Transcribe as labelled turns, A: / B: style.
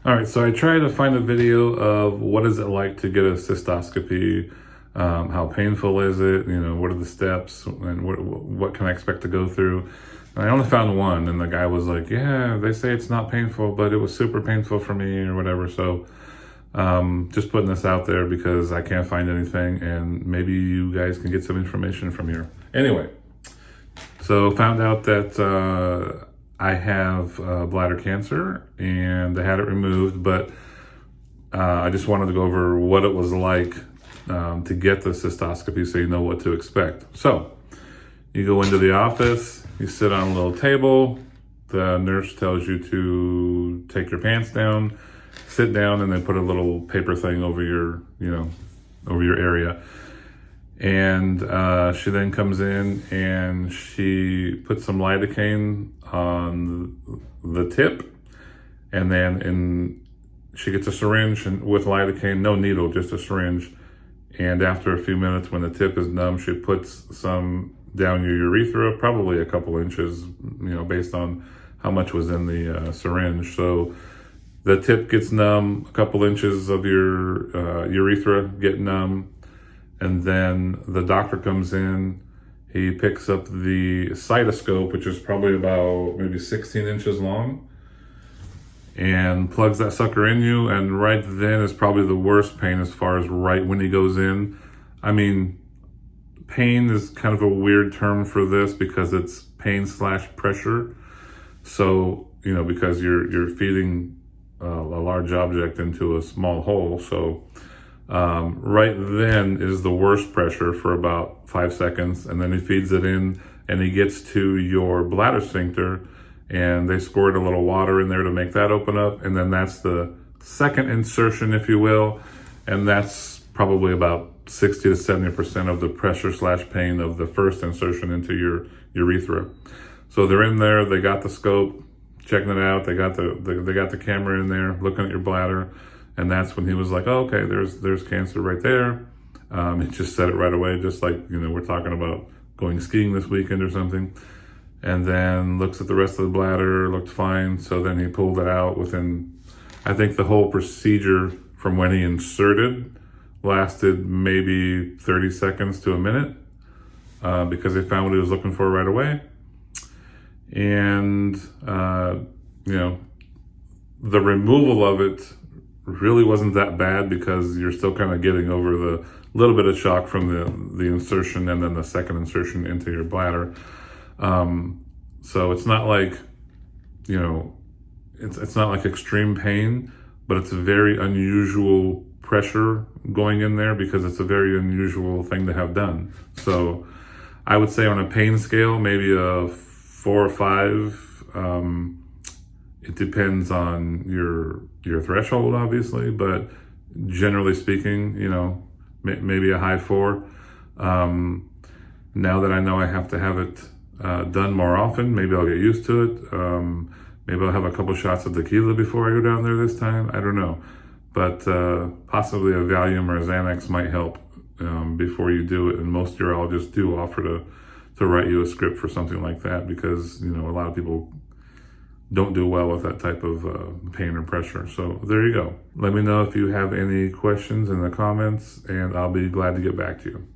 A: All right, so I tried to find a video of what is it like to get a cystoscopy, how painful is it, what are the steps, and what can I expect to go through. And I only found one, and the guy was like, yeah, they say it's not painful, but it was super painful for me or whatever. So just putting this out there because I can't find anything, and maybe you guys can get some information from here. Anyway, so found out that I have bladder cancer, and I had it removed, but I just wanted to go over what it was like to get the cystoscopy so you know what to expect. So you go into the office, you sit on a little table, the nurse tells you to take your pants down, sit down, and then put a little paper thing over your, over your area. And she then comes in and she puts some lidocaine on the tip, and then she gets a syringe and with lidocaine, no needle, just a syringe. And after a few minutes, when the tip is numb, she puts some down your urethra, probably a couple inches, based on how much was in the syringe. So the tip gets numb, a couple inches of your urethra get numb. And then the doctor comes in, he picks up the cystoscope, which is probably about maybe 16 inches long, and plugs that sucker in you. And right then is probably the worst pain as far as right when he goes in. I mean, pain is kind of a weird term for this because it's pain/pressure. So, because you're feeding a large object into a small hole. So right then is the worst pressure for about 5 seconds, and then he feeds it in and he gets to your bladder sphincter, and they squirt a little water in there to make that open up, and then that's the second insertion, if you will, and that's probably about 60 to 70% of the pressure/pain of the first insertion into your urethra. So they're in there, they got the scope, checking it out, they got the camera in there looking at your bladder. And that's when he was like, oh, okay, there's cancer right there. He just said it right away, just like, we're talking about going skiing this weekend or something. And then looks at the rest of the bladder, looked fine. So then he pulled it out within, I think the whole procedure from when he inserted lasted maybe 30 seconds to a minute because they found what he was looking for right away. And, the removal of it really wasn't that bad because you're still kind of getting over the little bit of shock from the insertion and then the second insertion into your bladder. So it's not like, it's not like extreme pain, but it's a very unusual pressure going in there because it's a very unusual thing to have done. So I would say on a pain scale, maybe a 4 or 5. It depends on your threshold, obviously, but generally speaking, maybe a high 4. Now that I know I have to have it done more often, maybe I'll get used to it. Maybe I'll have a couple shots of tequila before I go down there this time. I don't know. But possibly a Valium or a Xanax might help before you do it. And most urologists do offer to write you a script for something like that because, a lot of people don't do well with that type of pain or pressure. So there you go. Let me know if you have any questions in the comments, and I'll be glad to get back to you.